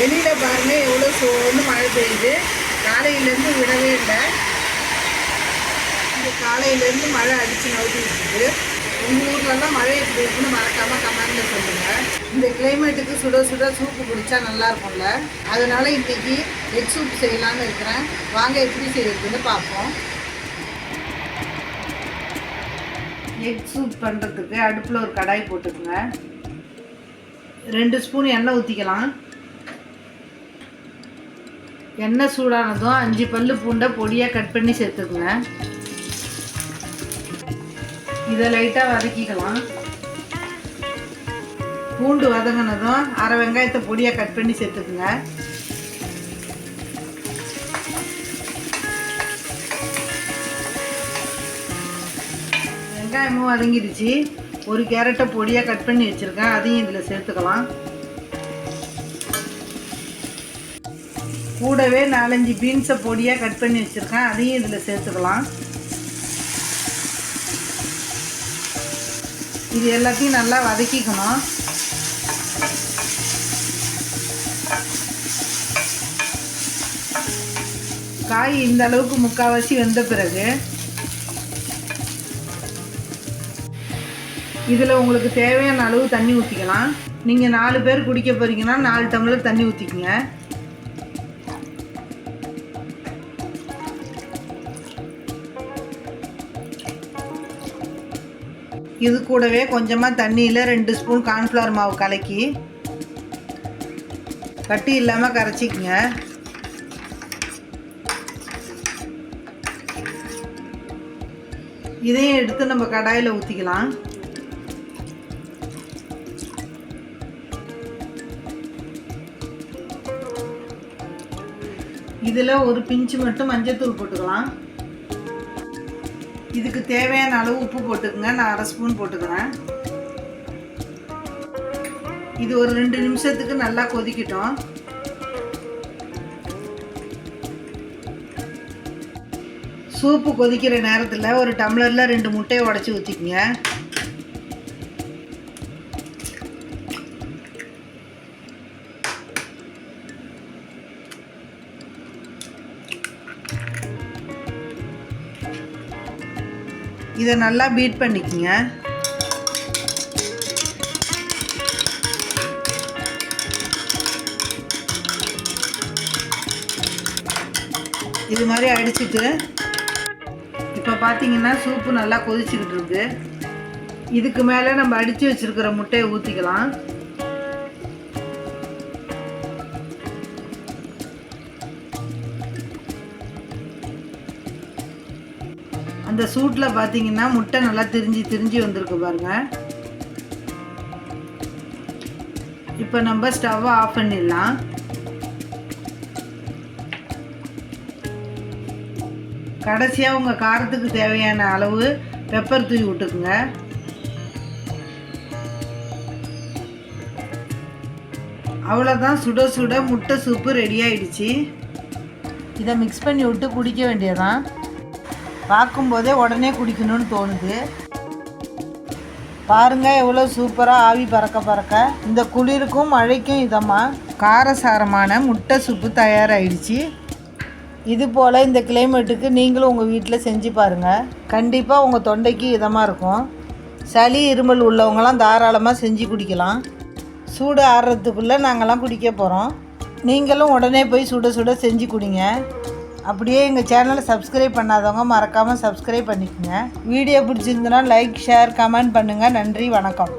வெளியில் பாருங்கள் எவ்வளோ சோர்ந்து மழை பெய்யுது. காலையிலேருந்து விடவே இல்லை. இந்த காலையிலேருந்து மழை அடித்து நவுத்தி இருக்குது. உங்கள் ஊர்லலாம் மழை எப்படி இருக்குன்னு மறக்காமல் கமெண்டில் சொல்லுங்கள். இந்த கிளைமேட்டுக்கு சுட சுட சூப்பு குடித்தா நல்லாயிருக்கும்ல. அதனால் இன்றைக்கி எக் சூப் செய்யலான்னு இருக்கிறேன். வாங்க எப்படி செய்யறதுன்னு பார்ப்போம். எக் சூப் பண்ணுறதுக்கு அடுப்பில் ஒரு கடாய் போட்டுக்குங்க. 2 ஸ்பூன் எண்ணெய் ஊற்றிக்கலாம். எண்ணெய் சூடானதும் 5 பல்லு பூண்டை பொடியாக கட் பண்ணி சேர்த்துக்குங்க. இதை லைட்டாக வதக்கிக்கலாம். பூண்டு வதங்கினதும் அரை வெங்காயத்தை பொடியாக கட் பண்ணி சேர்த்துக்குங்க. வெங்காயமும் வதங்கிடுச்சு. ஒரு கேரட்டை பொடியாக கட் பண்ணி வச்சுருக்கேன், அதையும் இதில் சேர்த்துக்கலாம். கூடவே 4-5 பீன்ஸை பொடியாக கட் பண்ணி வச்சுருக்கேன், அதையும் இதில் சேர்த்துக்கலாம். இது எல்லாத்தையும் நல்லா வதக்கிக்கணும். காய் இந்த அளவுக்கு முக்கால்வாசி வெந்த பிறகு இதில் உங்களுக்கு தேவையான அளவு தண்ணி ஊற்றிக்கலாம். நீங்கள் 4 பேர் குடிக்க போகிறீங்கன்னா 4 டம்ளர் தண்ணி ஊற்றிக்கங்க. இது கூடவே கொஞ்சமாக தண்ணியில் 2 ஸ்பூன் கார்ன்ஃப்ளவர் மாவு கலக்கி கட்டி இல்லாமல் கரைச்சிக்கங்க. இதையும் எடுத்து நம்ம கடாயில் ஊற்றிக்கலாம். இதில் ஒரு பிஞ்சு மட்டும் மஞ்சத்தூள் போட்டுக்கலாம். இதுக்கு தேவையான அளவு உப்பு போட்டுக்கங்க. நான் 1/2 ஸ்பூன் போட்டுக்கிறேன். இது ஒரு 2 நிமிஷத்துக்கு நல்லா கொதிக்கட்டும். சூப்பு கொதிக்கிற நேரத்தில் ஒரு டம்ளரில் 2 முட்டையை உடச்சி ஊற்றிக்கங்க. இதை நல்லா பீட் பண்ணிக்கங்க. இது மாதிரி அடிச்சுட்டு இப்போ பார்த்தீங்கன்னா சூப்பு நல்லா கொதிச்சுக்கிட்டு இருக்கு. இதுக்கு மேலே நம்ம அடித்து வச்சுருக்கிற முட்டையை ஊற்றிக்கலாம். அந்த சூட்டில் பார்த்தீங்கன்னா முட்டை நல்லா திரிஞ்சு வந்திருக்கு பாருங்கள். இப்போ நம்ம ஸ்டவ்வை ஆஃப் பண்ணிடலாம். கடைசியாக உங்கள் காரத்துக்கு தேவையான அளவு பெப்பர் தூவி விட்டுக்குங்க. அவ்வளோதான், சுட சுட முட்டை சூப்பு ரெடி ஆயிடுச்சு. இதை மிக்ஸ் பண்ணி விட்டு குடிக்க வேண்டியதான். பார்க்கும்போதே உடனே குடிக்கணும்னு தோணுது. பாருங்கள் எவ்வளோ சூப்பராக ஆவி பறக்க இந்த குளிருக்கும் மழைக்கும் இதமாக காரசாரமான முட்டை சூப்பு தயாராகிடுச்சு. இது போல் இந்த கிளைமேட்டுக்கு நீங்களும் உங்கள் வீட்டில் செஞ்சு பாருங்கள். கண்டிப்பாக உங்கள் தொண்டைக்கு இதமாக இருக்கும். சளி இருமல் உள்ளவங்களாம் தாராளமாக செஞ்சு குடிக்கலாம். சூடு ஆறுறதுக்குள்ளே நாங்கள்லாம் குடிக்க போகிறோம். நீங்களும் உடனே போய் சுட சுட செஞ்சு குடிங்க. அப்படியே எங்கள் சேனலை சப்ஸ்கிரைப் பண்ணாதவங்க மறக்காமல் சப்ஸ்கிரைப் பண்ணிக்கோங்க. வீடியோ பிடிச்சிருந்தனா லைக், ஷேர், கமெண்ட் பண்ணுங்கள். நன்றி, வணக்கம்.